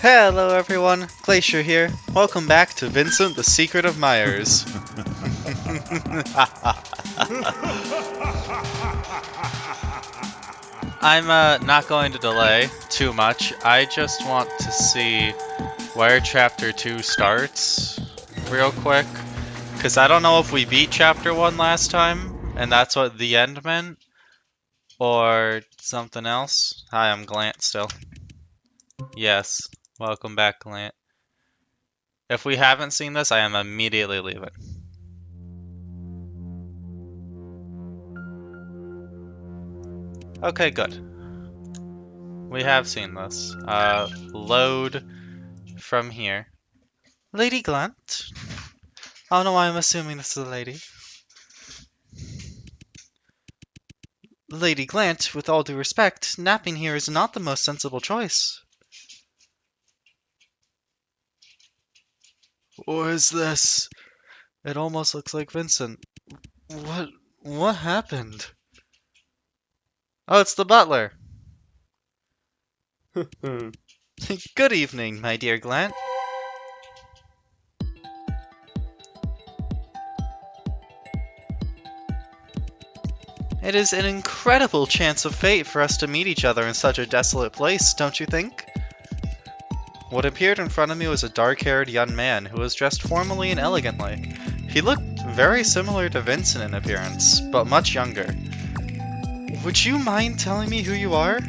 Hello everyone, Glacier here. Welcome back to Vincent, the Secret of Myers. I'm not going to delay too much. I just want to see where Chapter 2 starts real quick. Because I don't know if we beat Chapter 1 last time, and that's what the end meant, or something else. Hi, I'm Glant still. Yes, welcome back, Glant. If we haven't seen this, I am immediately leaving. Okay, good. We have seen this. Load from here. Lady Glant? I don't know why I'm assuming this is a lady. Lady Glant, with all due respect, napping here is not the most sensible choice. What is this? It almost looks like Vincent. What what happened? Oh, it's the butler. Good evening, my dear Glant. It is an incredible chance of fate for us to meet each other in such a desolate place, don't you think? What appeared in front of me was a dark-haired young man who was dressed formally and elegantly. He looked very similar to Vincent in appearance, but much younger. Would you mind telling me who you are?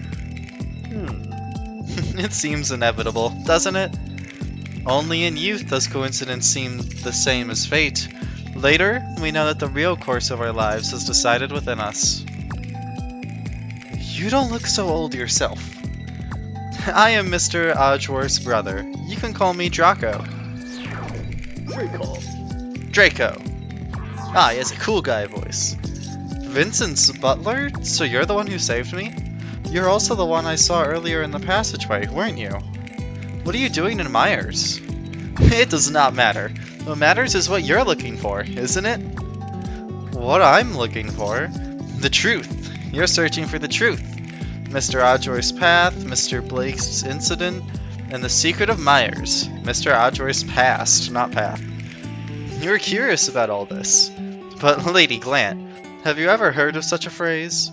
It seems inevitable, doesn't it? Only in youth does coincidence seem the same as fate. Later, we know that the real course of our lives is decided within us. You don't look so old yourself. I am Mr. Ajworth's brother. You can call me Draco. Draco. Ah, he has a cool guy voice. Vincent's butler? So you're the one who saved me? You're also the one I saw earlier in the passageway, weren't you? What are you doing in Myers? It does not matter. What matters is what you're looking for, isn't it? What I'm looking for? The truth. You're searching for the truth. Mr. Ajworth's path, Mr. Blake's incident, and the secret of Myers. Mr. Ajworth's past, not path. You're curious about all this. But, Lady Glant, have you ever heard of such a phrase?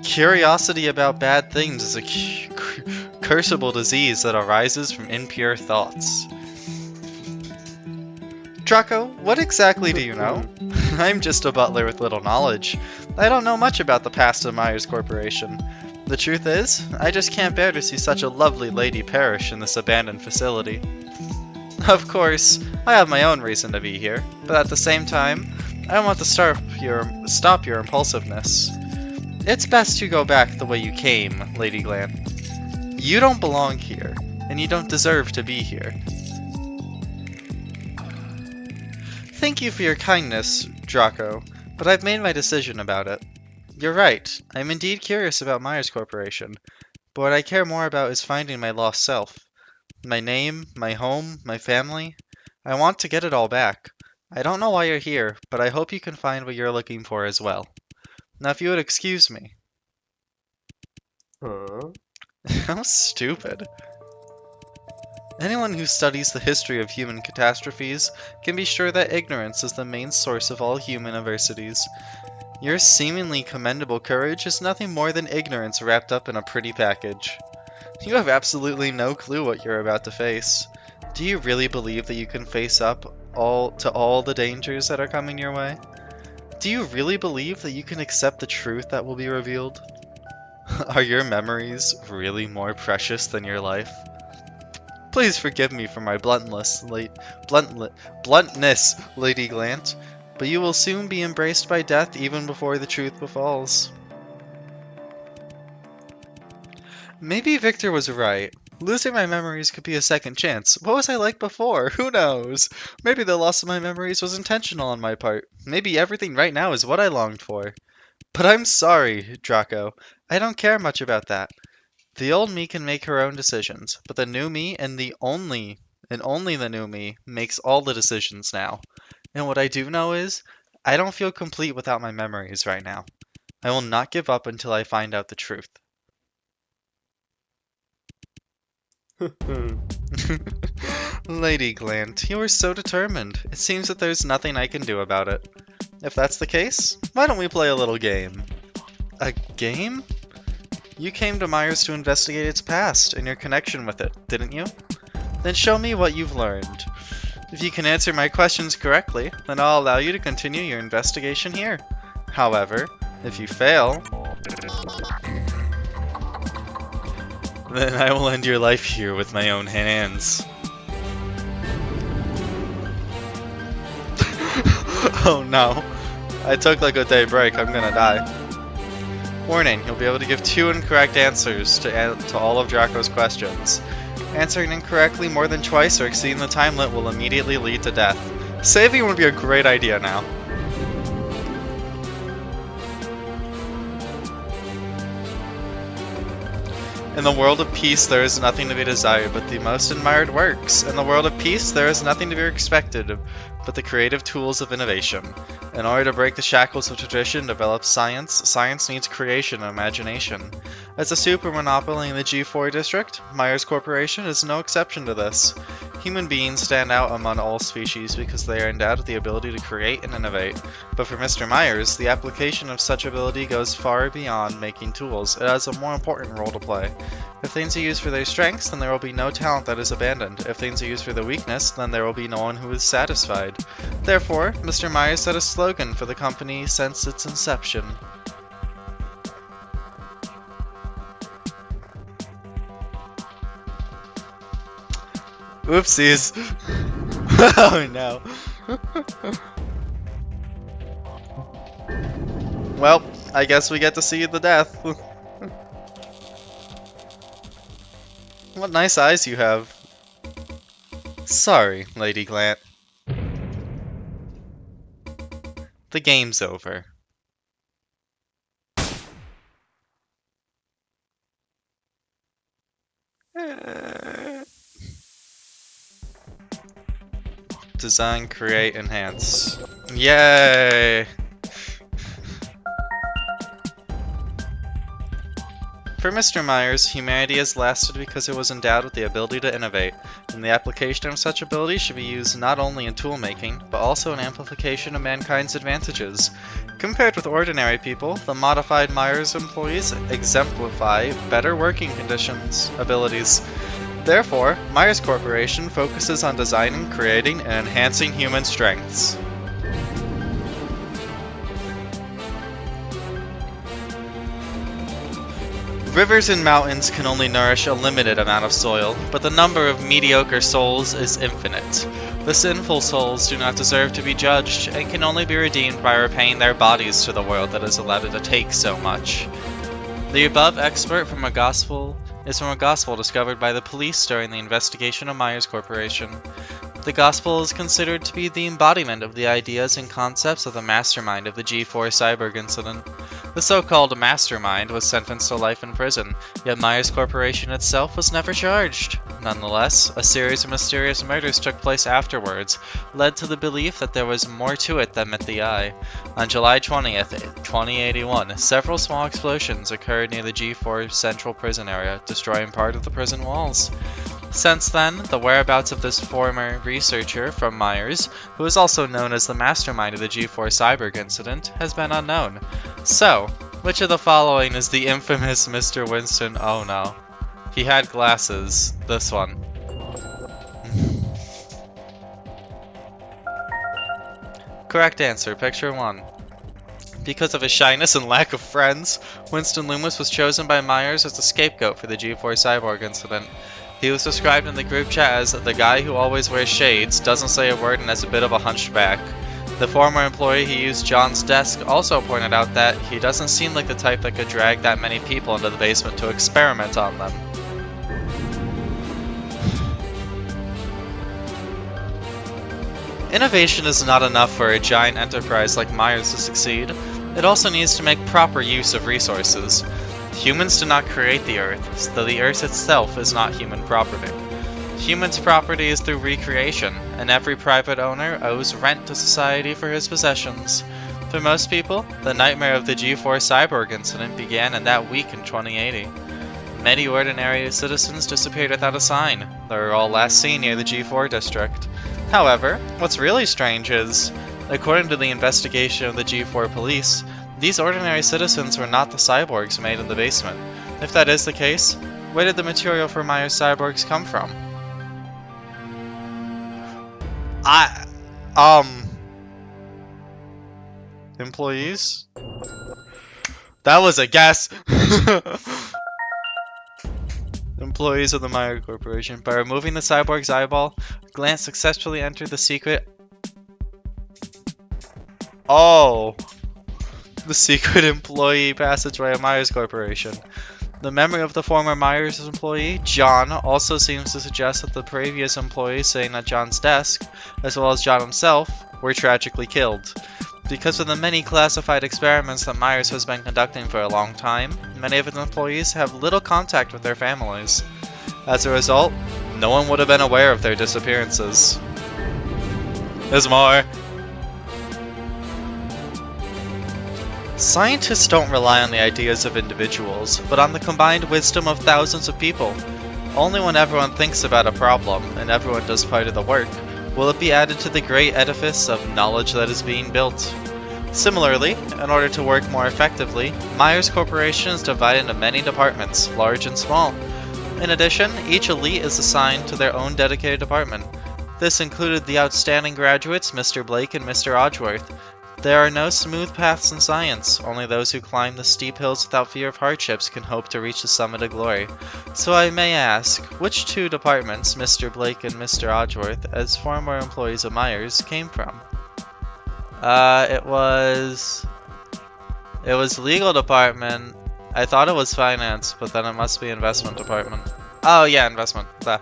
Curiosity about bad things is a curseable disease that arises from impure thoughts. Draco, what exactly do you know? I'm just a butler with little knowledge. I don't know much about the past of Myers Corporation. The truth is, I just can't bear to see such a lovely lady perish in this abandoned facility. Of course, I have my own reason to be here, but at the same time, I want to stop your impulsiveness. It's best you go back the way you came, Lady Glant. You don't belong here, and you don't deserve to be here. Thank you for your kindness, Draco, but I've made my decision about it. You're right, I'm indeed curious about Myers Corporation, but what I care more about is finding my lost self. My name, my home, my family. I want to get it all back. I don't know why you're here, but I hope you can find what you're looking for as well. Now if you would excuse me. How stupid. Anyone who studies the history of human catastrophes can be sure that ignorance is the main source of all human adversities. Your seemingly commendable courage is nothing more than ignorance wrapped up in a pretty package. You have absolutely no clue what you're about to face. Do you really believe that you can face up to all the dangers that are coming your way? Do you really believe that you can accept the truth that will be revealed? Are your memories really more precious than your life? Please forgive me for my bluntness, Lady Glant, but you will soon be embraced by death even before the truth befalls. Maybe Victor was right. Losing my memories could be a second chance. What was I like before? Who knows? Maybe the loss of my memories was intentional on my part. Maybe everything right now is what I longed for. But I'm sorry, Draco. I don't care much about that. The old me can make her own decisions, but the new me and only the new me makes all the decisions now. And what I do know is, I don't feel complete without my memories right now. I will not give up until I find out the truth. Lady Glant, you are so determined. It seems that there's nothing I can do about it. If that's the case, why don't we play a little game? A game? You came to Myers to investigate its past and your connection with it, didn't you? Then show me what you've learned. If you can answer my questions correctly, then I'll allow you to continue your investigation here. However, if you fail, then I will end your life here with my own hands. Oh no. I took like a day break, I'm gonna die. Warning, you'll be able to give 2 incorrect answers to all of Draco's questions. Answering incorrectly more than twice or exceeding the time limit will immediately lead to death. Saving would be a great idea now. In the world of peace there is nothing to be desired but the most admired works. In the world of peace there is nothing to be expected but the creative tools of innovation. In order to break the shackles of tradition and develop science, science needs creation and imagination. As a super monopoly in the G4 district, Myers Corporation is no exception to this. Human beings stand out among all species because they are endowed with the ability to create and innovate. But for Mr. Myers, the application of such ability goes far beyond making tools. It has a more important role to play. If things are used for their strengths, then there will be no talent that is abandoned. If things are used for their weakness, then there will be no one who is satisfied. Therefore, Mr. Myers set a slogan for the company since its inception. Oopsies. Oh no. Well, I guess we get to see the death. What nice eyes you have. Sorry, Lady Glant. The game's over. Design, create, enhance. Yay! For Mr. Myers, humanity has lasted because it was endowed with the ability to innovate, and the application of such ability should be used not only in tool-making, but also in amplification of mankind's advantages. Compared with ordinary people, the modified Myers employees exemplify better working conditions, abilities. Therefore, Myers Corporation focuses on designing, creating, and enhancing human strengths. Rivers and mountains can only nourish a limited amount of soil, but the number of mediocre souls is infinite. The sinful souls do not deserve to be judged, and can only be redeemed by repaying their bodies to the world that has allowed it to take so much. The above excerpt from a gospel is from a gospel discovered by the police during the investigation of Myers Corporation. The gospel is considered to be the embodiment of the ideas and concepts of the mastermind of the G4 Cyborg incident. The so-called mastermind was sentenced to life in prison, yet Myers Corporation itself was never charged. Nonetheless, a series of mysterious murders took place afterwards, led to the belief that there was more to it than met the eye. On July 20th, 2081, several small explosions occurred near the G4 Central Prison area, destroying part of the prison walls. Since then, the whereabouts of this former researcher from Myers, who is also known as the mastermind of the G4 Cyborg incident, has been unknown. So, which of the following is the infamous Mr. Winston? Oh no. He had glasses. This one. Correct answer, picture 1. Because of his shyness and lack of friends, Winston Loomis was chosen by Myers as the scapegoat for the G4 Cyborg incident. He was described in the group chat as the guy who always wears shades, doesn't say a word, and has a bit of a hunchback. The former employee who used John's desk also pointed out that he doesn't seem like the type that could drag that many people into the basement to experiment on them. Innovation is not enough for a giant enterprise like Myers to succeed. It also needs to make proper use of resources. Humans do not create the Earth, so the Earth itself is not human property. Humans' property is through recreation, and every private owner owes rent to society for his possessions. For most people, the nightmare of the G4 Cyborg incident began in that week in 2080. Many ordinary citizens disappeared without a sign. They were all last seen near the G4 district. However, what's really strange is, according to the investigation of the G4 police, these ordinary citizens were not the cyborgs made in the basement. If that is the case, where did the material for Myers cyborgs come from? Employees? That was a guess! Employees of the Meyer Corporation. By removing the cyborg's eyeball, Glant successfully entered the secret... Oh! The secret employee passageway of Myers Corporation. The memory of the former Myers employee, John, also seems to suggest that the previous employee sitting at John's desk, as well as John himself, were tragically killed. Because of the many classified experiments that Myers has been conducting for a long time, many of its employees have little contact with their families. As a result, no one would have been aware of their disappearances. There's more! Scientists don't rely on the ideas of individuals, but on the combined wisdom of thousands of people. Only when everyone thinks about a problem, and everyone does part of the work, will it be added to the great edifice of knowledge that is being built. Similarly, in order to work more effectively, Myers Corporation is divided into many departments, large and small. In addition, each elite is assigned to their own dedicated department. This included the outstanding graduates Mr. Blake and Mr. Odgeworth. There are no smooth paths in science, only those who climb the steep hills without fear of hardships can hope to reach the summit of glory. So I may ask, which two departments Mr. Blake and Mr. Odgeworth, as former employees of Myers, came from? It was legal department. I thought it was finance, but then it must be investment department. Oh yeah, investment. Duh.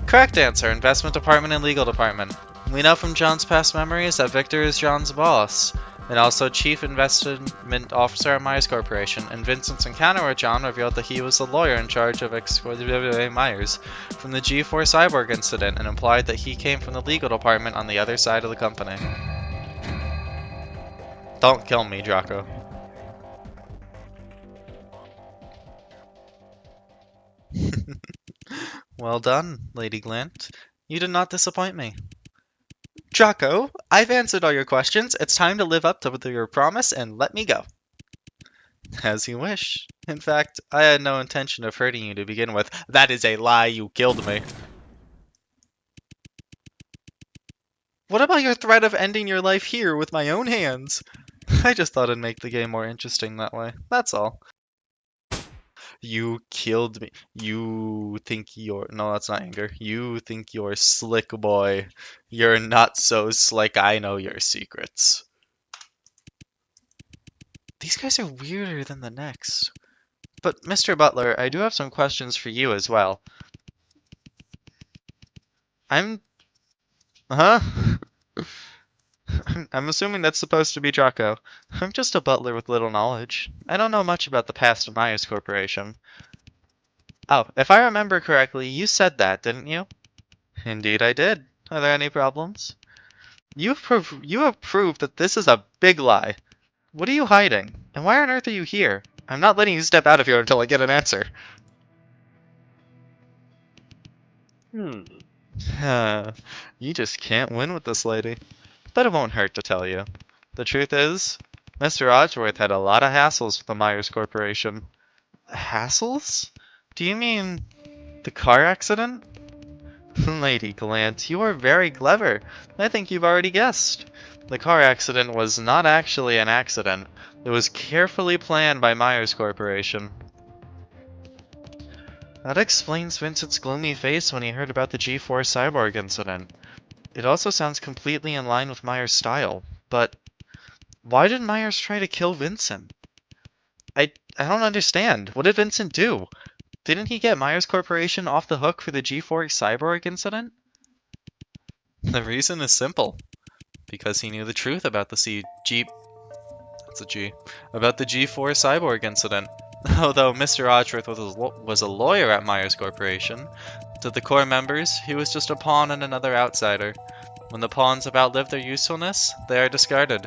Correct answer, investment department and legal department. We know from John's past memories that Victor is John's boss, and also chief investment officer at Myers Corporation, and Vincent's encounter with John revealed that he was the lawyer in charge of Myers from the G4 cyborg incident, and implied that he came from the legal department on the other side of the company. Don't kill me, Draco. Well done, Lady Glant. You did not disappoint me. Draco, I've answered all your questions. It's time to live up to your promise and let me go. As you wish. In fact, I had no intention of hurting you to begin with. That is a lie, you killed me. What about your threat of ending your life here with my own hands? I just thought it'd make the game more interesting that way. That's all. You killed me. You think you're... No, that's not anger. You think you're slick, boy. You're not so slick. I know your secrets. These guys are weirder than the next. But, Mr. Butler, I do have some questions for you as well. Huh? I'm assuming that's supposed to be Draco. I'm just a butler with little knowledge. I don't know much about the past of Myers Corporation. Oh, if I remember correctly, you said that, didn't you? Indeed I did. Are there any problems? You have proved that this is a big lie. What are you hiding? And why on earth are you here? I'm not letting you step out of here until I get an answer. You just can't win with this lady. But it won't hurt to tell you. The truth is, Mr. Odgeworth had a lot of hassles with the Myers Corporation. Hassles? Do you mean the car accident? Lady Glant, you are very clever. I think you've already guessed. The car accident was not actually an accident. It was carefully planned by Myers Corporation. That explains Vincent's gloomy face when he heard about the G4 cyborg incident. It also sounds completely in line with Myers' style, but why did Myers try to kill Vincent? I don't understand. What did Vincent do? Didn't he get Myers Corporation off the hook for the G4 cyborg incident? The reason is simple. Because he knew the truth about the about the G4 cyborg incident. Although Mr. Odgeworth was a lawyer at Myers Corporation, to the core members, he was just a pawn and another outsider. When the pawns have outlived their usefulness, they are discarded.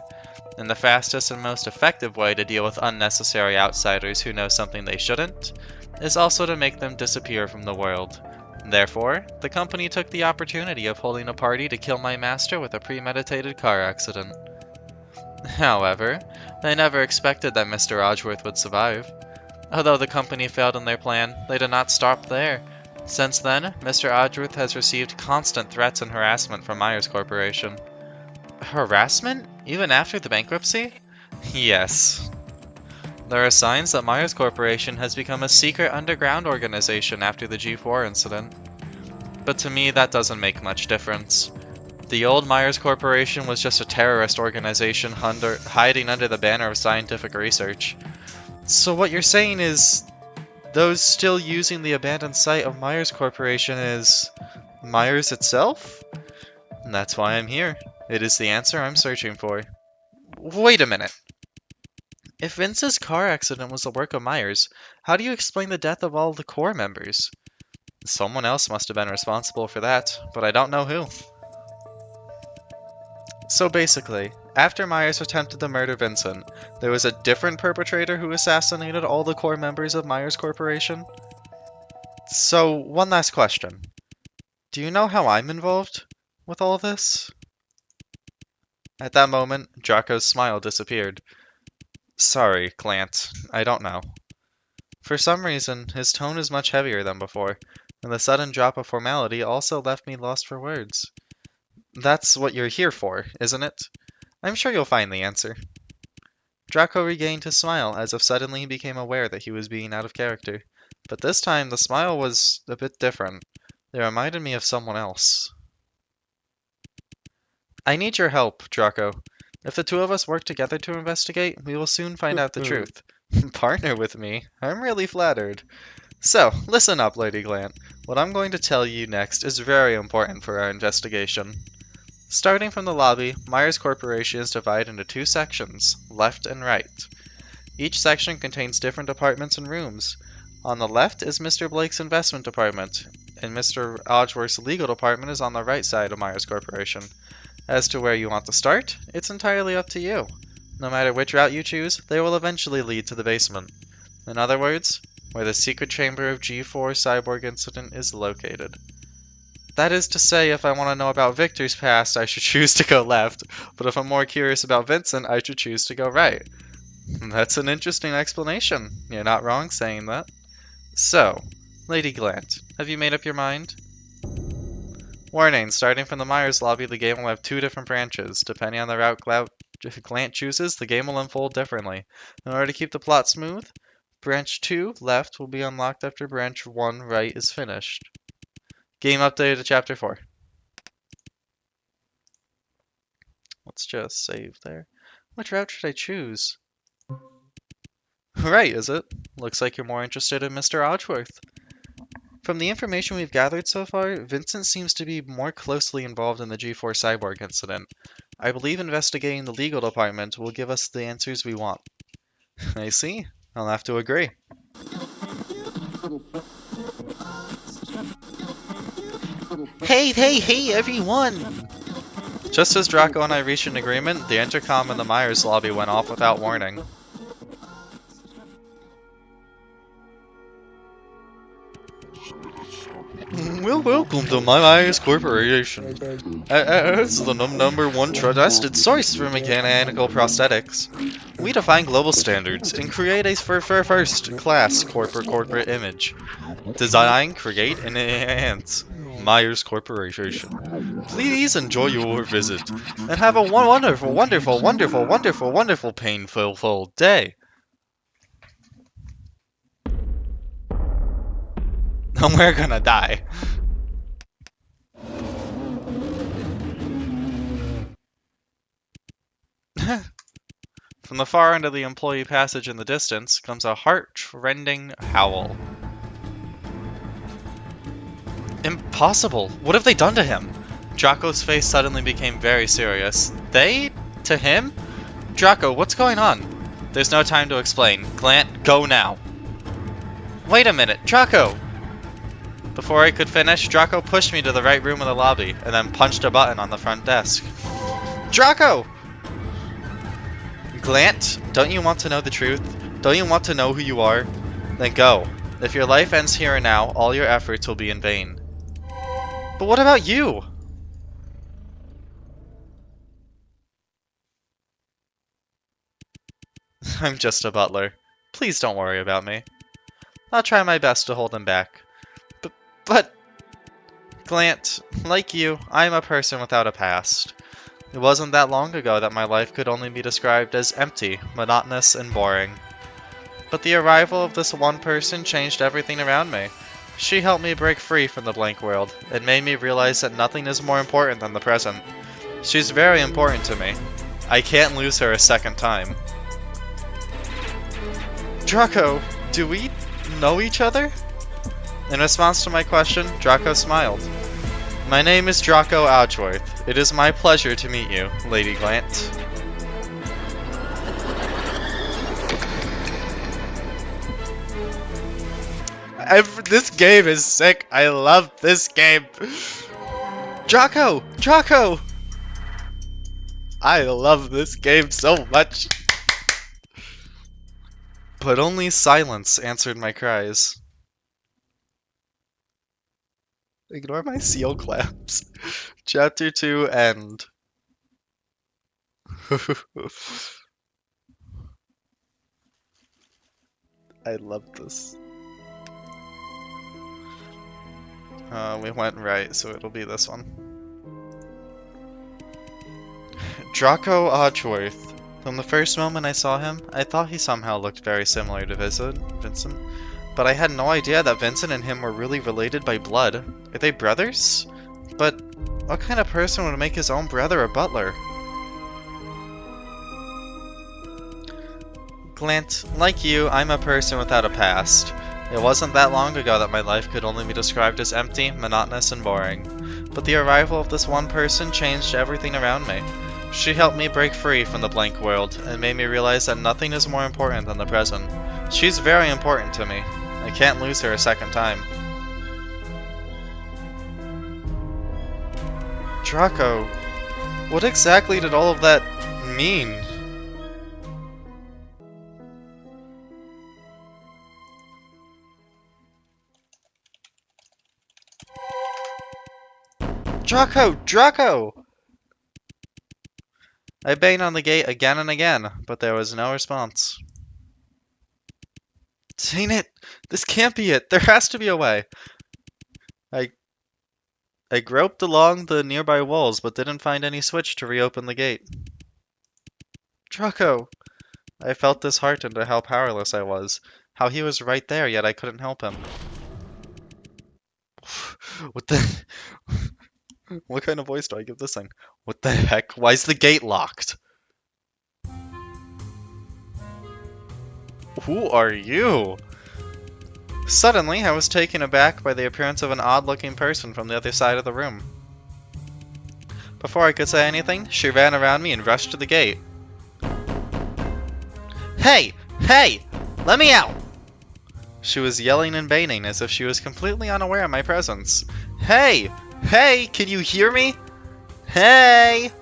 And the fastest and most effective way to deal with unnecessary outsiders who know something they shouldn't is also to make them disappear from the world. Therefore, the company took the opportunity of holding a party to kill my master with a premeditated car accident. However, they never expected that Mr. Odgeworth would survive. Although the company failed in their plan, they did not stop there. Since then, Mr. Odgeworth has received constant threats and harassment from Myers Corporation. Harassment? Even after the bankruptcy? Yes. There are signs that Myers Corporation has become a secret underground organization after the G4 incident. But to me, that doesn't make much difference. The old Myers Corporation was just a terrorist organization hiding under the banner of scientific research. So what you're saying is, those still using the abandoned site of Myers Corporation is Myers itself? And that's why I'm here. It is the answer I'm searching for. Wait a minute. If Vince's car accident was the work of Myers, how do you explain the death of all the core members? Someone else must have been responsible for that, but I don't know who. So basically, after Myers attempted to murder Vincent, there was a different perpetrator who assassinated all the core members of Myers Corporation? So, one last question. Do you know how I'm involved with all this? At that moment, Draco's smile disappeared. Sorry, Clant, I don't know. For some reason, his tone is much heavier than before, and the sudden drop of formality also left me lost for words. That's what you're here for, isn't it? I'm sure you'll find the answer. Draco regained his smile as if suddenly he became aware that he was being out of character. But this time, the smile was a bit different. It reminded me of someone else. I need your help, Draco. If the two of us work together to investigate, we will soon find out the truth. Partner with me? I'm really flattered. So, listen up, Lady Glant. What I'm going to tell you next is very important for our investigation. Starting from the lobby, Myers Corporation is divided into two sections, left and right. Each section contains different departments and rooms. On the left is Mr. Blake's investment department, and Mr. Odgeworth's legal department is on the right side of Myers Corporation. As to where you want to start, it's entirely up to you. No matter which route you choose, they will eventually lead to the basement. In other words, where the secret chamber of G4 cyborg incident is located. That is to say, if I want to know about Victor's past, I should choose to go left, but if I'm more curious about Vincent, I should choose to go right. That's an interesting explanation. You're not wrong saying that. So, Lady Glant, have you made up your mind? Warning, starting from the Myers lobby, the game will have two different branches. Depending on the route Glant chooses, the game will unfold differently. In order to keep the plot smooth, branch 2, left, will be unlocked after branch 1, right, is finished. Game updated to chapter 4. Let's just save there. Which route should I choose? Right, is it? Looks like you're more interested in Mr. Odgeworth. From the information we've gathered so far, Vincent seems to be more closely involved in the G4 cyborg incident. I believe investigating the legal department will give us the answers we want. I see. I'll have to agree. Hey, everyone! Just as Draco and I reached an agreement, the intercom in the Myers lobby went off without warning. Well, welcome to my Myers Corporation. As the number one trusted source for mechanical prosthetics, we define global standards and create a first-class corporate image. Design, create, and enhance Myers Corporation. Please enjoy your visit and have a wonderful, pain-filled day. We're gonna die. From the far end of the employee passage in the distance comes a heart-rending howl. Impossible! What have they done to him? Draco's face suddenly became very serious. They? To him? Draco, what's going on? There's no time to explain. Glant, go now. Wait a minute, Draco! Before I could finish, Draco pushed me to the right room of the lobby, and then punched a button on the front desk. Draco! Glant, don't you want to know the truth? Don't you want to know who you are? Then go. If your life ends here and now, all your efforts will be in vain. But what about you? I'm just a butler. Please don't worry about me. I'll try my best to hold him back. But, Glant, like you, I'm a person without a past. It wasn't that long ago that my life could only be described as empty, monotonous, and boring. But the arrival of this one person changed everything around me. She helped me break free from the blank world, and made me realize that nothing is more important than the present. She's very important to me. I can't lose her a second time. Draco, do we know each other? In response to my question, Draco smiled. My name is Draco Alchworth. It is my pleasure to meet you, Lady Glant. This game is sick. I love this game. Draco! Draco! I love this game so much. But only silence answered my cries. Ignore my seal claps. Chapter 2 end. I love this. We went right, so it'll be this one. Draco Odgeworth. From the first moment I saw him, I thought he somehow looked very similar to Vincent, but I had no idea that Vincent and him were really related by blood. Are they brothers? But what kind of person would make his own brother a butler? Glant, like you, I'm a person without a past. It wasn't that long ago that my life could only be described as empty, monotonous, and boring. But the arrival of this one person changed everything around me. She helped me break free from the blank world, and made me realize that nothing is more important than the present. She's very important to me. I can't lose her a second time. Draco, what exactly did all of that mean? Draco! Draco! I banged on the gate again and again, but there was no response. Dang it! This can't be it! There has to be a way! I groped along the nearby walls, but didn't find any switch to reopen the gate. Draco! I felt disheartened at how powerless I was. How he was right there, yet I couldn't help him. What the... What kind of voice do I give this thing? What the heck? Why is the gate locked? Who are you? Suddenly, I was taken aback by the appearance of an odd-looking person from the other side of the room. Before I could say anything, she ran around me and rushed to the gate. Hey! Hey! Let me out! She was yelling and baiting as if she was completely unaware of my presence. Hey! Hey! Can you hear me? Hey!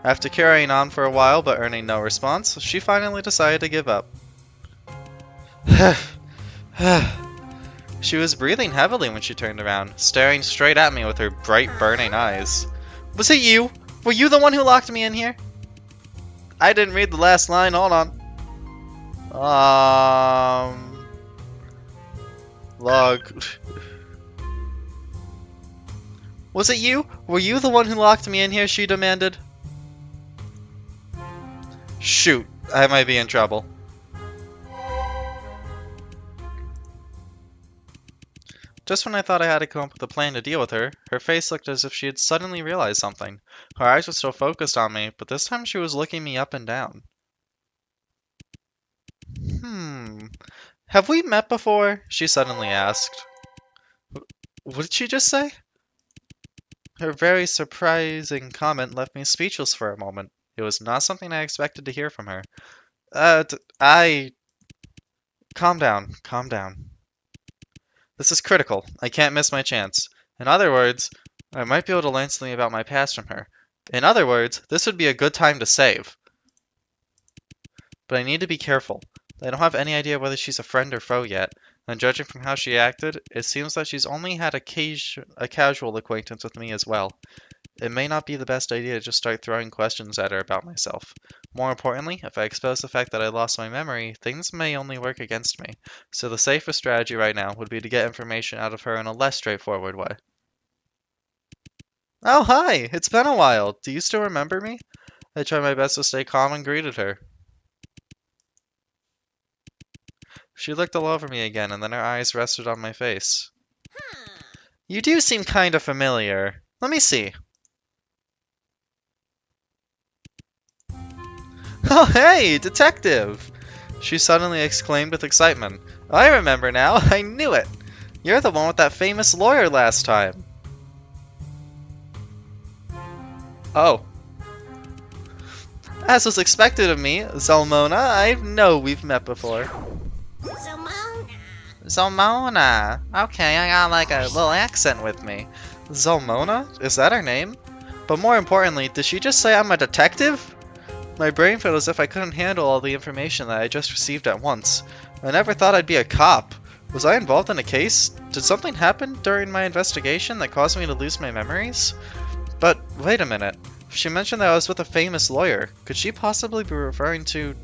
After carrying on for a while but earning no response, she finally decided to give up. She was breathing heavily when she turned around, staring straight at me with her bright, burning eyes. Was it you? Were you the one who locked me in here? I didn't read the last line, hold on. Log. Was it you? Were you the one who locked me in here, she demanded. Shoot, I might be in trouble. Just when I thought I had to come up with a plan to deal with her, her face looked as if she had suddenly realized something. Her eyes were still focused on me, but this time she was looking me up and down. Have we met before? She suddenly asked. What did she just say? Her very surprising comment left me speechless for a moment. It was not something I expected to hear from her. Calm down, calm down. This is critical. I can't miss my chance. In other words, I might be able to learn something about my past from her. In other words, this would be a good time to save. but I need to be careful. I don't have any idea whether she's a friend or foe yet, and judging from how she acted, it seems that she's only had a casual acquaintance with me as well. It may not be the best idea to just start throwing questions at her about myself. More importantly, if I expose the fact that I lost my memory, things may only work against me. So the safest strategy right now would be to get information out of her in a less straightforward way. Oh, hi! It's been a while. Do you still remember me? I tried my best to stay calm and greeted her. She looked all over me again, and then her eyes rested on my face. You do seem kind of familiar. Let me see. Oh, hey, detective! She suddenly exclaimed with excitement. I remember now. I knew it. You're the one with that famous lawyer last time. Oh. As was expected of me, Zalmona, I know we've met before. Zalmona. Okay, I got like a little accent with me. Zalmona? Is that her name? But more importantly, did she just say I'm a detective? My brain felt as if I couldn't handle all the information that I just received at once. I never thought I'd be a cop. Was I involved in a case? Did something happen during my investigation that caused me to lose my memories? But wait a minute. She mentioned that I was with a famous lawyer. Could she possibly be referring to...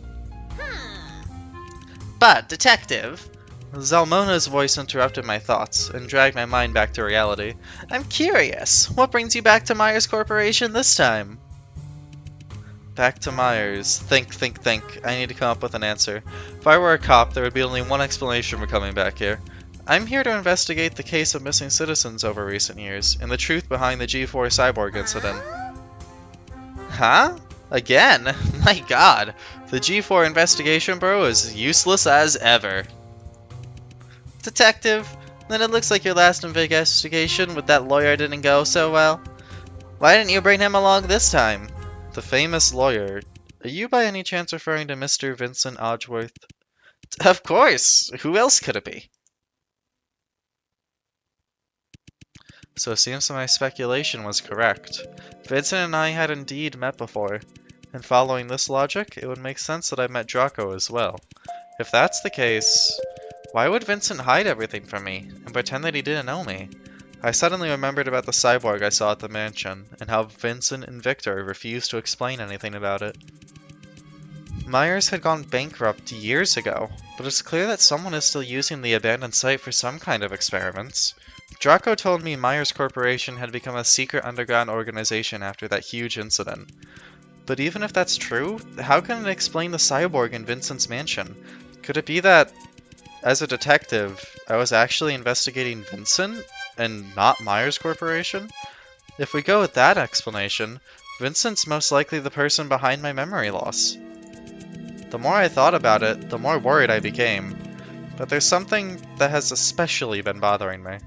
But, detective... Zalmona's voice interrupted my thoughts and dragged my mind back to reality. I'm curious. What brings you back to Myers Corporation this time? Back to Myers. Think. I need to come up with an answer. If I were a cop, there would be only one explanation for coming back here. I'm here to investigate the case of missing citizens over recent years, and the truth behind the G4 cyborg incident. Huh? Again? My god. The G4 investigation bureau is useless as ever. Detective, then it looks like your last investigation with that lawyer didn't go so well. Why didn't you bring him along this time? The famous lawyer. Are you by any chance referring to Mr. Vincent Odgeworth? Of course! Who else could it be? So it seems that my speculation was correct. Vincent and I had indeed met before, and following this logic, it would make sense that I met Draco as well. If that's the case, why would Vincent hide everything from me, and pretend that he didn't know me? I suddenly remembered about the cyborg I saw at the mansion, and how Vincent and Victor refused to explain anything about it. Myers had gone bankrupt years ago, but it's clear that someone is still using the abandoned site for some kind of experiments. Draco told me Myers Corporation had become a secret underground organization after that huge incident. But even if that's true, how can it explain the cyborg in Vincent's mansion? Could it be that, as a detective, I was actually investigating Vincent, and not Myers Corporation? If we go with that explanation, Vincent's most likely the person behind my memory loss. The more I thought about it, the more worried I became. But there's something that has especially been bothering me.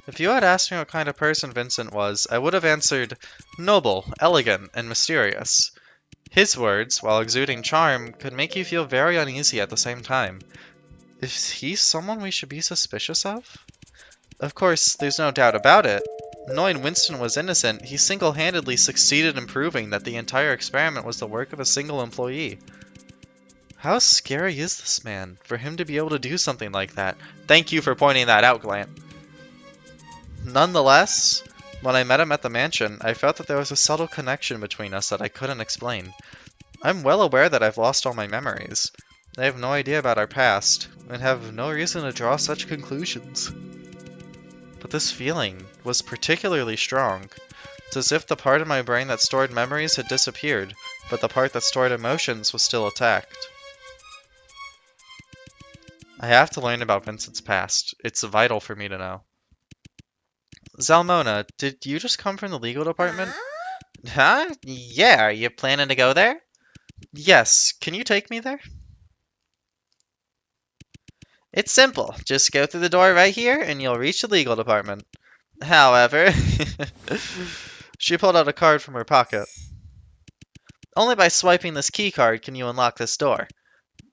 If you had asked me what kind of person Vincent was, I would have answered noble, elegant, and mysterious. His words, while exuding charm, could make you feel very uneasy at the same time. Is he someone we should be suspicious of? Of course, there's no doubt about it. Knowing Winston was innocent, he single-handedly succeeded in proving that the entire experiment was the work of a single employee. How scary is this man, for him to be able to do something like that? Thank you for pointing that out, Glant. Nonetheless, when I met him at the mansion, I felt that there was a subtle connection between us that I couldn't explain. I'm well aware that I've lost all my memories. I have no idea about our past, and have no reason to draw such conclusions. But this feeling was particularly strong. It's as if the part of my brain that stored memories had disappeared, but the part that stored emotions was still attacked. I have to learn about Vincent's past. It's vital for me to know. Zalmona, did you just come from the legal department? Huh? Yeah, are you planning to go there? Yes, can you take me there? It's simple. Just go through the door right here and you'll reach the legal department. However, she pulled out a card from her pocket. Only by swiping this key card can you unlock this door.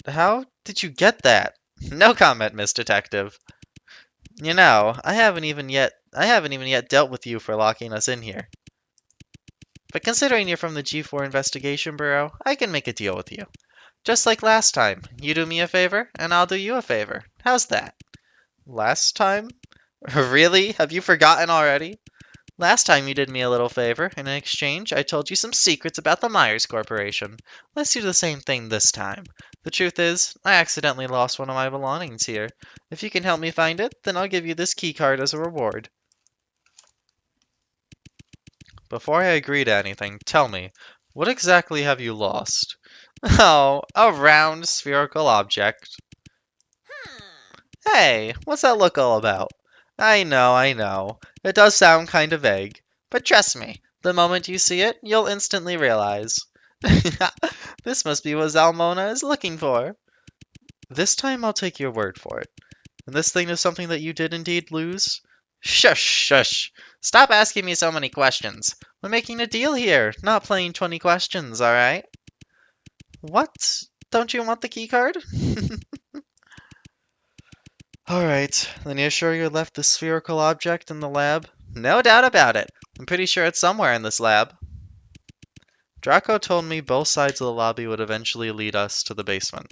How did you get that? No comment, Miss Detective. You know, I haven't even yet dealt with you for locking us in here. but considering you're from the G4 Investigation Bureau, I can make a deal with you. Just like last time, you do me a favor, and I'll do you a favor. How's that? Last time? Really? Have you forgotten already? Last time you did me a little favor, and in exchange, I told you some secrets about the Myers Corporation. Let's do the same thing this time. The truth is, I accidentally lost one of my belongings here. If you can help me find it, then I'll give you this key card as a reward. Before I agree to anything, tell me, what exactly have you lost? Oh, a round spherical object. Hey, what's that look all about? I know. It does sound kind of vague. But trust me, the moment you see it, you'll instantly realize. This must be what Zalmona is looking for. This time I'll take your word for it. And this thing is something that you did indeed lose? Shush, shush. Stop asking me so many questions. We're making a deal here, not playing 20 questions, alright? What? Don't you want the keycard? Alright, then you're sure you left the spherical object in the lab? No doubt about it. I'm pretty sure it's somewhere in this lab. Draco told me both sides of the lobby would eventually lead us to the basement,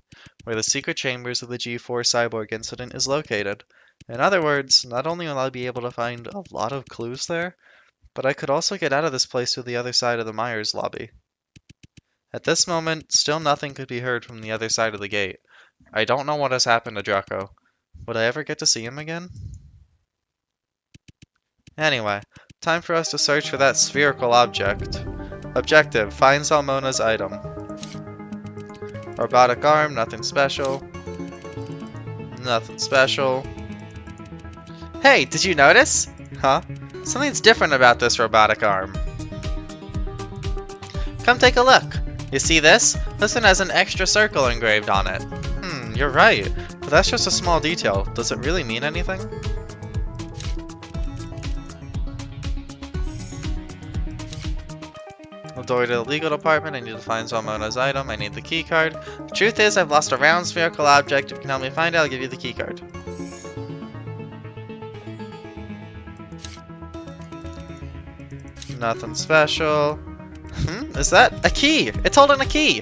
where the secret chambers of the G4 cyborg incident is located. In other words, not only will I be able to find a lot of clues there, but I could also get out of this place through the other side of the Myers lobby. At this moment, still nothing could be heard from the other side of the gate. I don't know what has happened to Draco. Would I ever get to see him again? Anyway, time for us to search for that spherical object. Objective, find Zalmona's item. Robotic arm, nothing special. Nothing special. Hey, did you notice? Huh? Something's different about this robotic arm. Come take a look. You see this? This one has an extra circle engraved on it. You're right. But that's just a small detail. Does it really mean anything? The door to the legal department. I need to find Zalmona's item. I need the key card. The truth is, I've lost a round spherical object. If you can help me find it, I'll give you the key card. Nothing special. Is that a key? It's holding a key.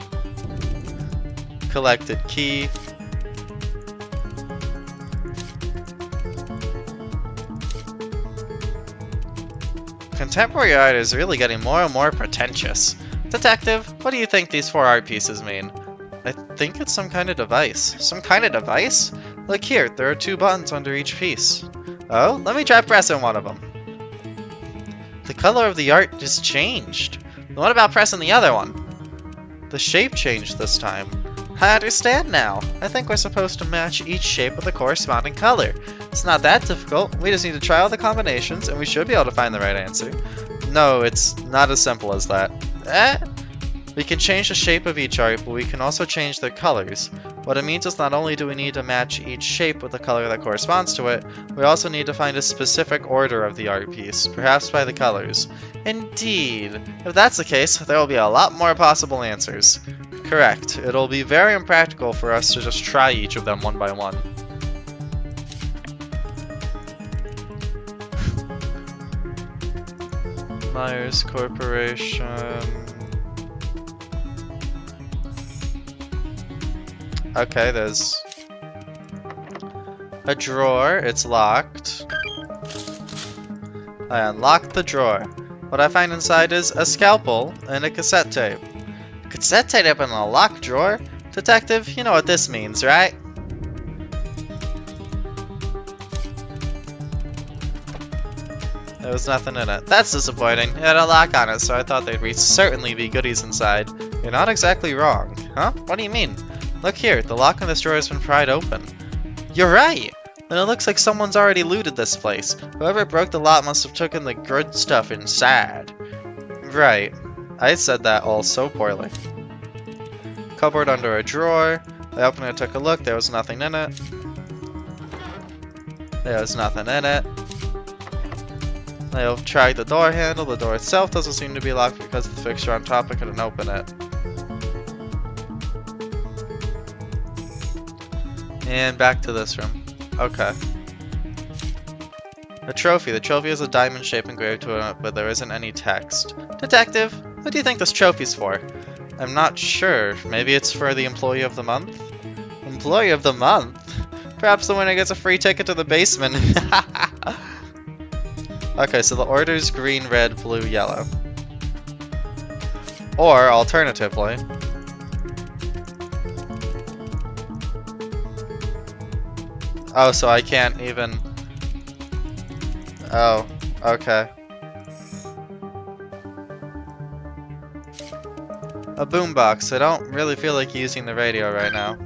Collected key. Contemporary art is really getting more and more pretentious. Detective, what do you think these 4 art pieces mean? I think it's some kind of device. Some kind of device? Look here, there are 2 buttons under each piece. Oh, let me try pressing one of them. The color of the art just changed. What about pressing the other one? The shape changed this time. I understand now. I think we're supposed to match each shape with a corresponding color. It's not that difficult. We just need to try all the combinations and we should be able to find the right answer. No, it's not as simple as that. We can change the shape of each art, but we can also change their colors. What it means is not only do we need to match each shape with the color that corresponds to it, we also need to find a specific order of the art piece, perhaps by the colors. Indeed. If that's the case, there will be a lot more possible answers. Correct. It'll be very impractical for us to just try each of them one by one. Myers Corporation. Okay, there's a drawer. It's locked. I unlocked the drawer. What I find inside is a scalpel and a cassette tape. Cassette tape in a locked drawer? Detective, you know what this means, right? There was nothing in it. That's disappointing. It had a lock on it, so I thought there'd certainly be goodies inside. You're not exactly wrong. Huh? What do you mean? Look here, the lock on this drawer has been pried open. You're right! And it looks like someone's already looted this place. Whoever broke the lock must have taken the good stuff inside. Right. I said that all so poorly. Cupboard under a drawer. I opened it and took a look. There was nothing in it. There was nothing in it. I tried the door handle. The door itself doesn't seem to be locked because of the fixture on top. I couldn't open it. And back to this room. Okay. A trophy. The trophy has a diamond shape engraved to it, but there isn't any text. Detective, What do you think this trophy's for? I'm not sure. Maybe it's for the Employee of the Month? Employee of the Month? Perhaps the winner gets a free ticket to the basement. Okay, so the order's green, red, blue, yellow. Or, alternatively... Oh, so I can't even... Oh, okay. A boombox. I don't really feel like using the radio right now.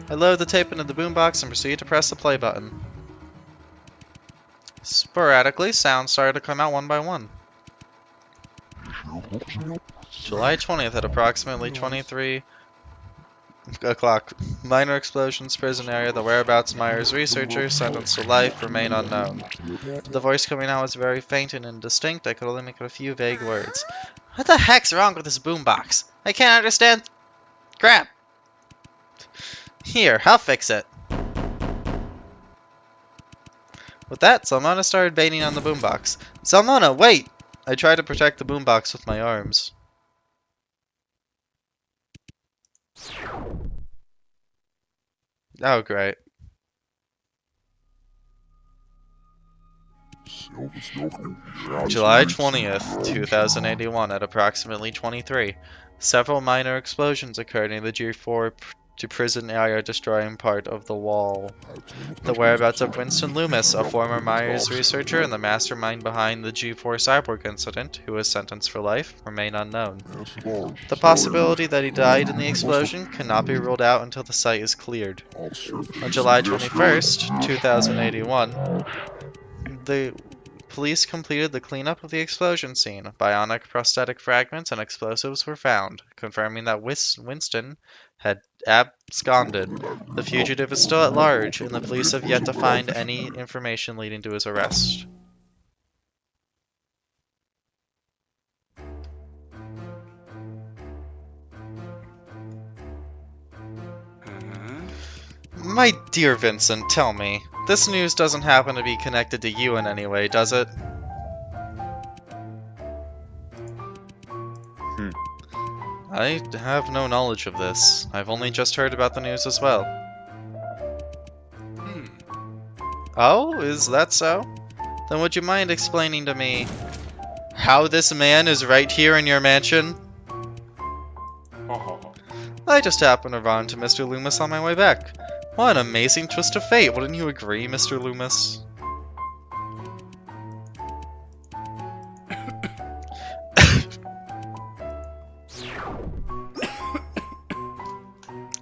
I load the tape into the boombox and proceed to press the play button. Sporadically, sounds started to come out one by one. July 20th at approximately 23 o'clock. Minor explosions, prison area, the whereabouts Myers researcher, sentenced to life, remain unknown. The voice coming out was very faint and indistinct. I could only make out a few vague words. What the heck's wrong with this boombox? I can't understand. Crap. Here, I'll fix it. With that, Salmona started banging on the boombox. Salmona, wait! I tried to protect the boombox with my arms. Oh, great. July 20th, 2081 at approximately 23. Several minor explosions occurred near the G4 to prison area, destroying part of the wall. The whereabouts of Winston Loomis, a former Myers researcher and the mastermind behind the G4 cyborg incident, who was sentenced for life, remain unknown. The possibility that he died in the explosion cannot be ruled out until the site is cleared. On July 21st, 2081, the police completed the cleanup of the explosion scene. Bionic prosthetic fragments and explosives were found, confirming that Winston had absconded. The fugitive is still at large, and the police have yet to find any information leading to his arrest. My dear Vincent, tell me, this news doesn't happen to be connected to you in any way, does it? I have no knowledge of this. I've only just heard about the news as well. Oh, is that so? Then would you mind explaining to me how this man is right here in your mansion? I just happened to run into Mr. Loomis on my way back. What an amazing twist of fate, wouldn't you agree, Mr. Loomis?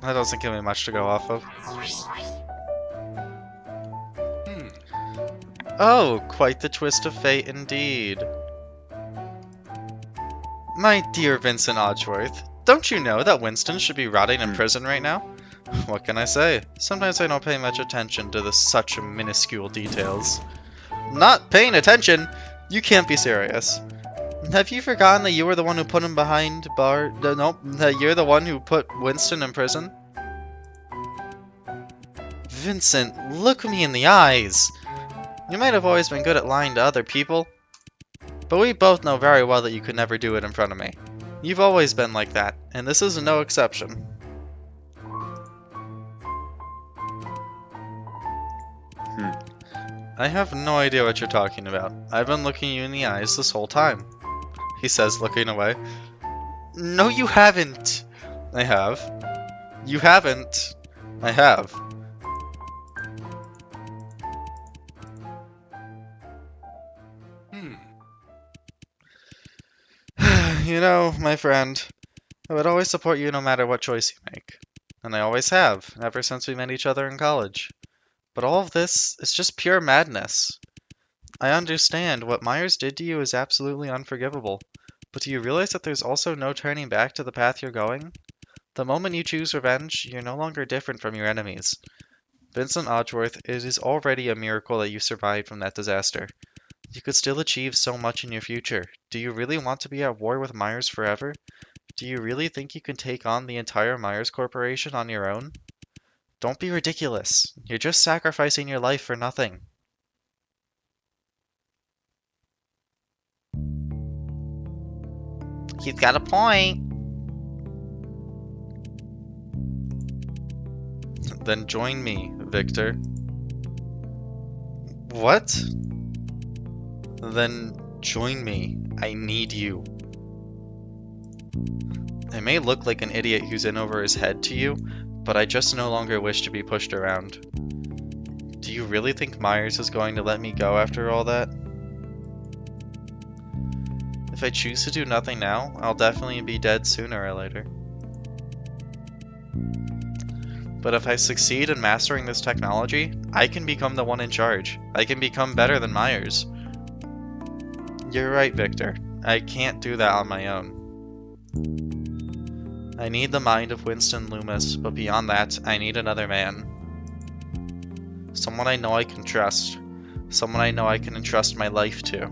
That doesn't give me much to go off of. Oh, quite the twist of fate indeed. My dear Vincent Odgeworth, don't you know that Winston should be rotting in prison right now? What can I say? Sometimes I don't pay much attention to such minuscule details. Not paying attention? You can't be serious. Have you forgotten that you were the one who put him behind bar? Nope, that you're the one who put Winston in prison? Vincent, look me in the eyes. You might have always been good at lying to other people, but we both know very well that you could never do it in front of me. You've always been like that, and this is no exception. I have no idea what you're talking about. I've been looking you in the eyes this whole time, he says, looking away. No, you haven't. I have. You haven't. I have. You know, my friend, I would always support you no matter what choice you make. And I always have, ever since we met each other in college. But all of this is just pure madness. I understand what Myers did to you is absolutely unforgivable. But do you realize that there's also no turning back to the path you're going? The moment you choose revenge, you're no longer different from your enemies. Vincent Odgeworth, it is already a miracle that you survived from that disaster. You could still achieve so much in your future. Do you really want to be at war with Myers forever? Do you really think you can take on the entire Myers Corporation on your own? Don't be ridiculous. You're just sacrificing your life for nothing. He's got a point. Then join me, Victor. What? Then join me. I need you. I may look like an idiot who's in over his head to you, but I just no longer wish to be pushed around. Do you really think Myers is going to let me go after all that? If I choose to do nothing now, I'll definitely be dead sooner or later. But if I succeed in mastering this technology, I can become the one in charge. I can become better than Myers. You're right, Victor. I can't do that on my own. I need the mind of Winston Loomis, but beyond that, I need another man. Someone I know I can trust. Someone I know I can entrust my life to.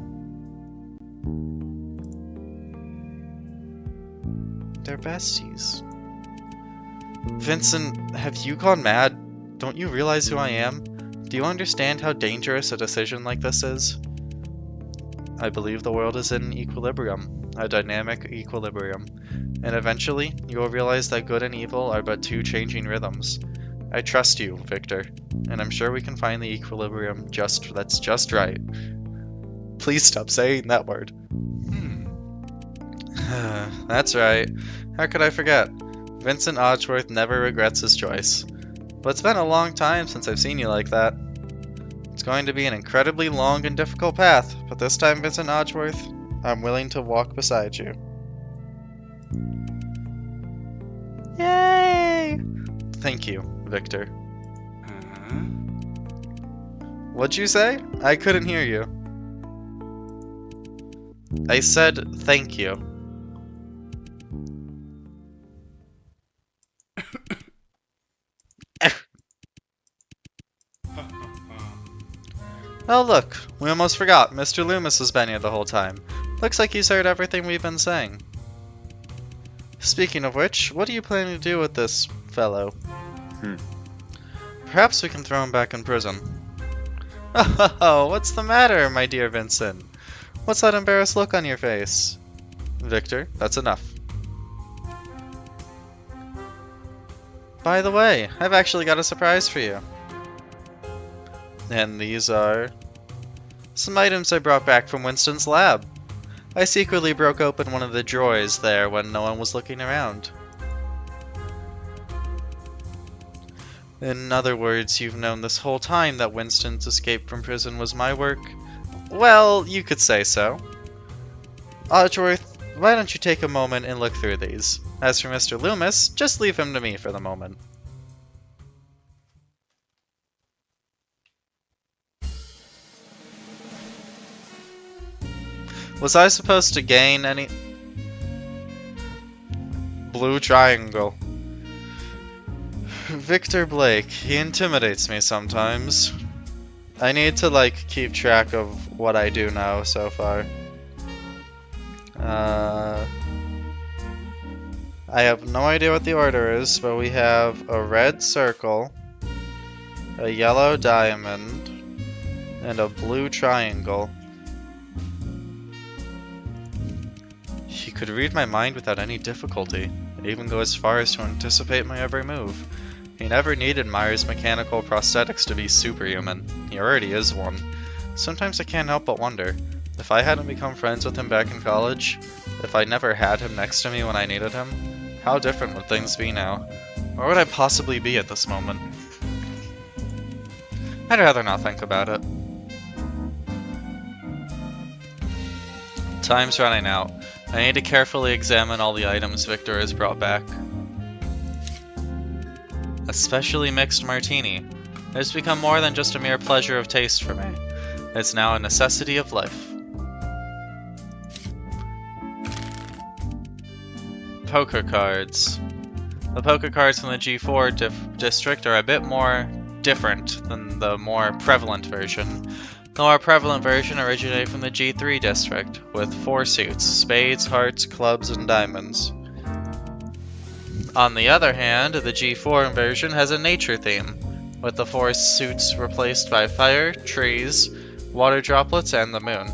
They're besties. Vincent, have you gone mad? Don't you realize who I am? Do you understand how dangerous a decision like this is? I believe the world is in equilibrium, a dynamic equilibrium, and eventually you will realize that good and evil are but two changing rhythms. I trust you, Victor, and I'm sure we can find the equilibrium that's just right. Please stop saying that word. That's right. How could I forget? Vincent Odgeworth never regrets his choice. But it's been a long time since I've seen you like that. It's going to be an incredibly long and difficult path, but this time, Vincent Odgeworth, I'm willing to walk beside you. Yay! Thank you, Victor. What'd you say? I couldn't hear you. I said thank you. Oh look, we almost forgot. Mr. Loomis has been here the whole time. Looks like he's heard everything we've been saying. Speaking of which, what are you planning to do with this fellow? Perhaps we can throw him back in prison. Oh, what's the matter, my dear Vincent? What's that embarrassed look on your face? Victor, that's enough. By the way, I've actually got a surprise for you. And these are some items I brought back from Winston's lab. I secretly broke open one of the drawers there when no one was looking around. In other words, you've known this whole time that Winston's escape from prison was my work? Well, you could say so. Odgeworth, why don't you take a moment and look through these? As for Mr. Loomis, just leave him to me for the moment. Was I supposed to gain any... Blue triangle. Victor Blake, he intimidates me sometimes. I need to, keep track of what I do know so far. I have no idea what the order is, but we have a red circle, a yellow diamond, and a blue triangle. He could read my mind without any difficulty, and even go as far as to anticipate my every move. He never needed Myers' mechanical prosthetics to be superhuman. He already is one. Sometimes I can't help but wonder, if I hadn't become friends with him back in college, if I never had him next to me when I needed him, how different would things be now? Where would I possibly be at this moment? I'd rather not think about it. Time's running out. I need to carefully examine all the items Victor has brought back. A specially mixed martini. It has become more than just a mere pleasure of taste for me. It's now a necessity of life. Poker cards. The poker cards from the G4 district are a bit more different than the more prevalent version. The more prevalent version originated from the G3 district, with 4 suits: spades, hearts, clubs, and diamonds. On the other hand, the G4 version has a nature theme, with the 4 suits replaced by fire, trees, water droplets, and the moon.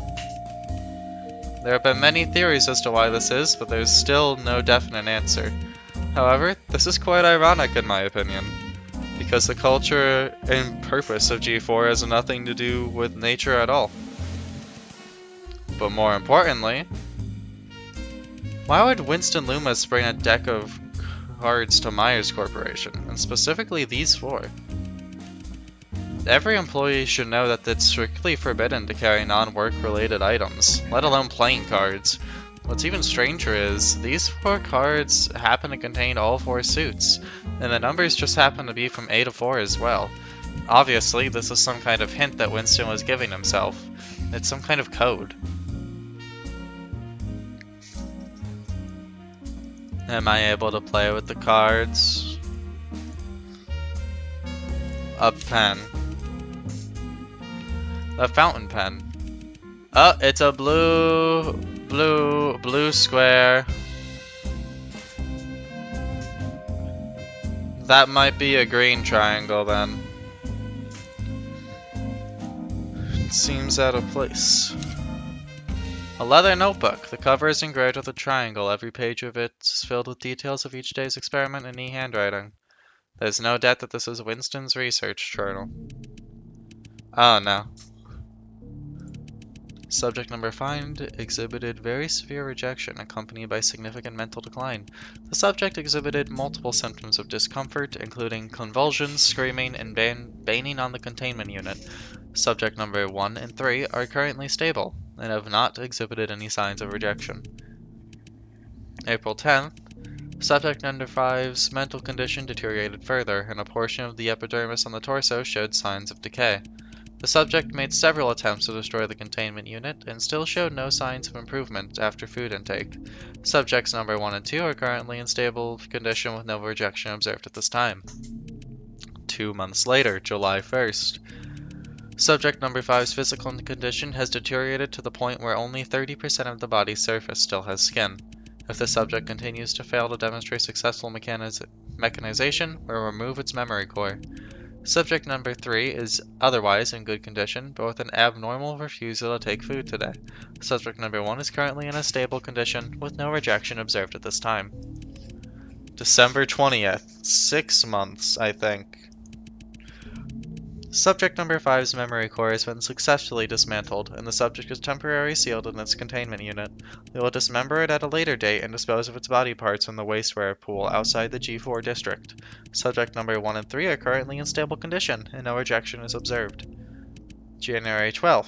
There have been many theories as to why this is, but there's still no definite answer. However, this is quite ironic in my opinion, because the culture and purpose of G4 has nothing to do with nature at all. But more importantly, why would Winston Loomis bring a deck of cards to Myers Corporation, and specifically these four? Every employee should know that it's strictly forbidden to carry non-work related items, let alone playing cards. What's even stranger is, these four cards happen to contain all four suits, and the numbers just happen to be from A to 4 as well. Obviously, this is some kind of hint that Winston was giving himself. It's some kind of code. Am I able to play with the cards? A pen. A fountain pen. Oh, it's a blue square. That might be a green triangle then. It seems out of place. A leather notebook. The cover is engraved with a triangle. Every page of it is filled with details of each day's experiment in e-handwriting. There's no doubt that this is Winston's research journal. Oh no. Subject number 5 exhibited very severe rejection accompanied by significant mental decline. The subject exhibited multiple symptoms of discomfort, including convulsions, screaming, and banging on the containment unit. Subject number 1 and 3 are currently stable and have not exhibited any signs of rejection. April 10th, subject number 5's mental condition deteriorated further, and a portion of the epidermis on the torso showed signs of decay. The subject made several attempts to destroy the containment unit and still showed no signs of improvement after food intake. Subjects number 1 and 2 are currently in stable condition with no rejection observed at this time. 2 months later, July 1st. Subject number 5's physical condition has deteriorated to the point where only 30% of the body's surface still has skin. If the subject continues to fail to demonstrate successful mechanization, we'll remove its memory core. Subject number 3 is otherwise in good condition, but with an abnormal refusal to take food today. Subject number 1 is currently in a stable condition, with no rejection observed at this time. December 20th. 6 months, I think. Subject number 5's memory core has been successfully dismantled, and the subject is temporarily sealed in its containment unit. We will dismember it at a later date and dispose of its body parts in the wasteware pool outside the G4 district. Subject number 1 and 3 are currently in stable condition, and no rejection is observed. January 12th.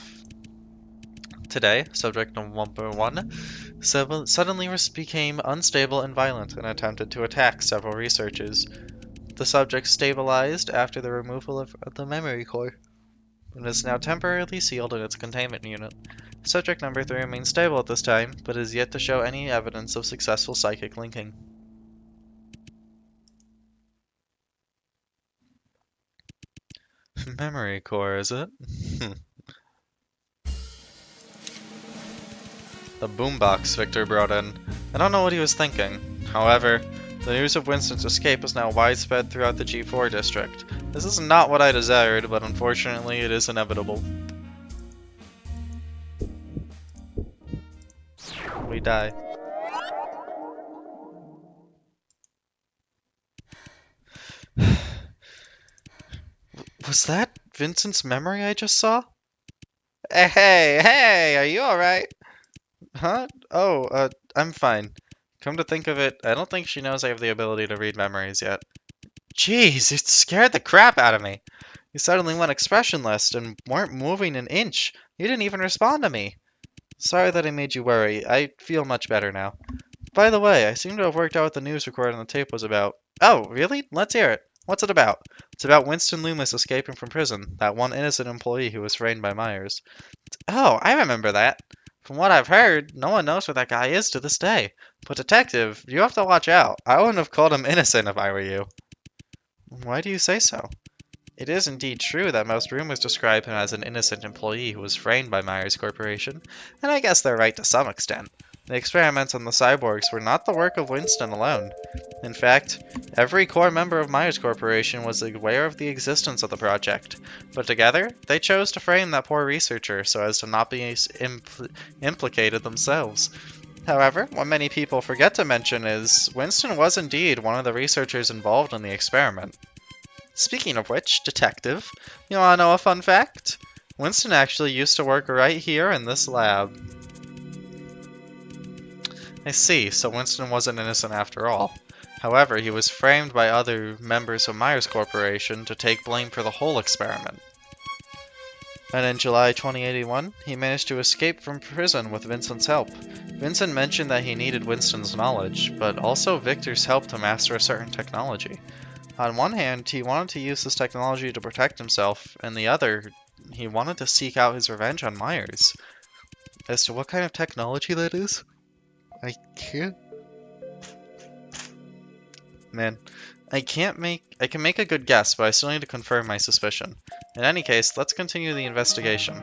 Today, subject number 1 suddenly became unstable and violent and attempted to attack several researchers. The subject stabilized after the removal of the memory core and is now temporarily sealed in its containment unit. Subject number 3 remains stable at this time, but is yet to show any evidence of successful psychic linking. Memory core, is it? The boombox Victor brought in. I don't know what he was thinking. However, the news of Winston's escape is now widespread throughout the G4 district. This is not what I desired, but unfortunately it is inevitable. We die. Was that Vincent's memory I just saw? Hey, are you alright? Huh? Oh, I'm fine. Come to think of it, I don't think she knows I have the ability to read memories yet. Jeez, it scared the crap out of me. You suddenly went expressionless and weren't moving an inch. You didn't even respond to me. Sorry that I made you worry. I feel much better now. By the way, I seem to have worked out what the news recording on the tape was about. Oh, really? Let's hear it. What's it about? It's about Winston Loomis escaping from prison, that one innocent employee who was framed by Myers. Oh, I remember that. From what I've heard, no one knows where that guy is to this day. But detective, you have to watch out. I wouldn't have called him innocent if I were you. Why do you say so? It is indeed true that most rumors describe him as an innocent employee who was framed by Myers Corporation, and I guess they're right to some extent. The experiments on the cyborgs were not the work of Winston alone. In fact, every core member of Myers Corporation was aware of the existence of the project, but together, they chose to frame that poor researcher so as to not be implicated themselves. However, what many people forget to mention is Winston was indeed one of the researchers involved in the experiment. Speaking of which, Detective, you wanna know a fun fact? Winston actually used to work right here in this lab. I see, so Winston wasn't innocent after all. However, he was framed by other members of Myers Corporation to take blame for the whole experiment. And in July 2081, he managed to escape from prison with Vincent's help. Vincent mentioned that he needed Winston's knowledge, but also Victor's help to master a certain technology. On one hand, he wanted to use this technology to protect himself, and the other, he wanted to seek out his revenge on Myers. As to what kind of technology that is, I can't... Man, I can make a good guess, but I still need to confirm my suspicion. In any case, let's continue the investigation.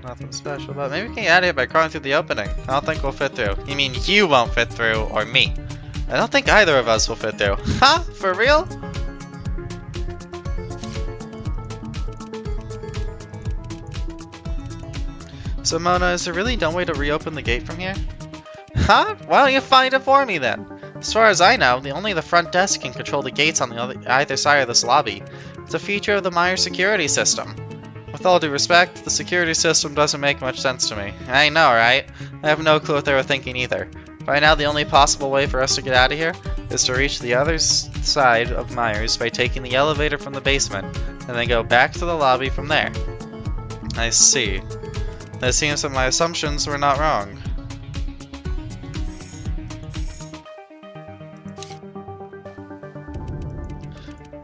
Nothing special about it. Maybe we can get out of here by crawling through the opening. I don't think we'll fit through. You mean you won't fit through, or me? I don't think either of us will fit through. Huh? For real? So Mona, is there really no way to reopen the gate from here? Huh? Why don't you find it for me then? As far as I know, only the front desk can control the gates on either side of this lobby. It's a feature of the Myers security system. With all due respect, the security system doesn't make much sense to me. I know, right? I have no clue what they were thinking either. Right now, the only possible way for us to get out of here is to reach the other side of Myers by taking the elevator from the basement, and then go back to the lobby from there. I see. It seems that my assumptions were not wrong.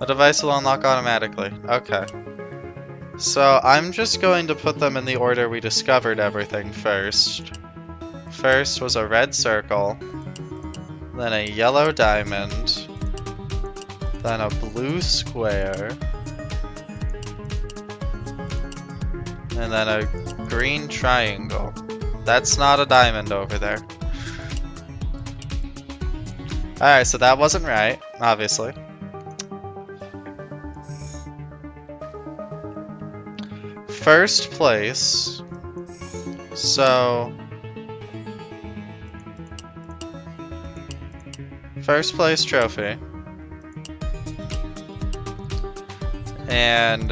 The device will unlock automatically. Okay. So I'm just going to put them in the order we discovered everything first. First was a red circle, then a yellow diamond, then a blue square, and then a green triangle. That's not a diamond over there. Alright, so that wasn't right, obviously. First place. So... First place trophy. And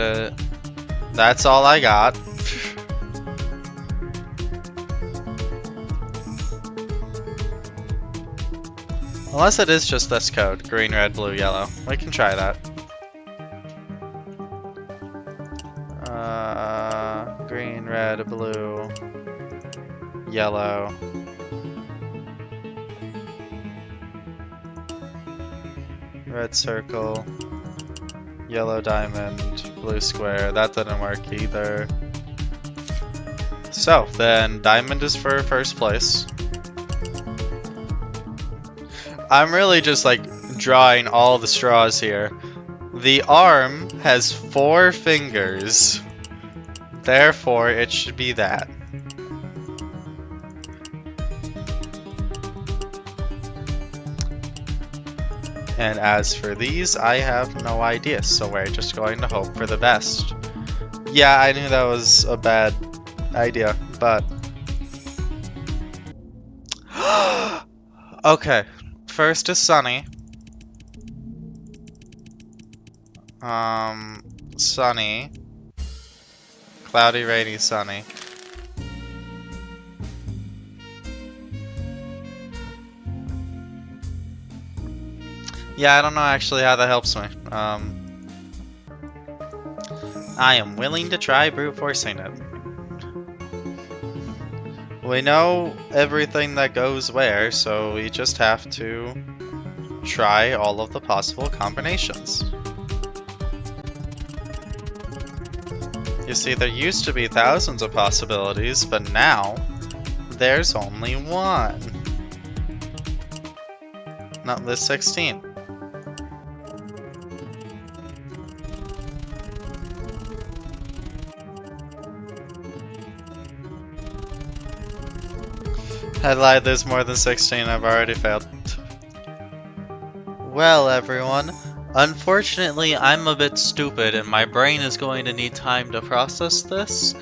that's all I got. Unless it is just this code, green, red, blue, yellow. We can try that. Green, red, blue, yellow. Red circle, yellow diamond, blue square. That didn't work either. So, then diamond is for first place. I'm really just like drawing all the straws here. The arm has 4 fingers. Therefore, it should be that. And as for these, I have no idea, so we're just going to hope for the best. Yeah, I knew that was a bad idea, but... Okay, first is sunny. Sunny. Cloudy, rainy, sunny. Yeah, I don't know actually how that helps me. I am willing to try brute forcing it. We know everything that goes where, so we just have to try all of the possible combinations. You see, there used to be thousands of possibilities, but now there's only one. not list 16. I lied, there's more than 16, I've already failed. Well, everyone, unfortunately I'm a bit stupid and my brain is going to need time to process this,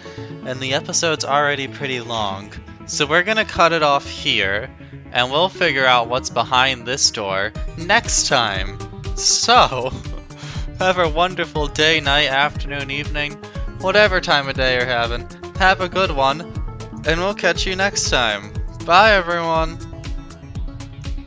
and the episode's already pretty long. So we're gonna cut it off here, and we'll figure out what's behind this door next time. So, have a wonderful day, night, afternoon, evening, whatever time of day you're having. Have a good one, and we'll catch you next time. Bye, everyone!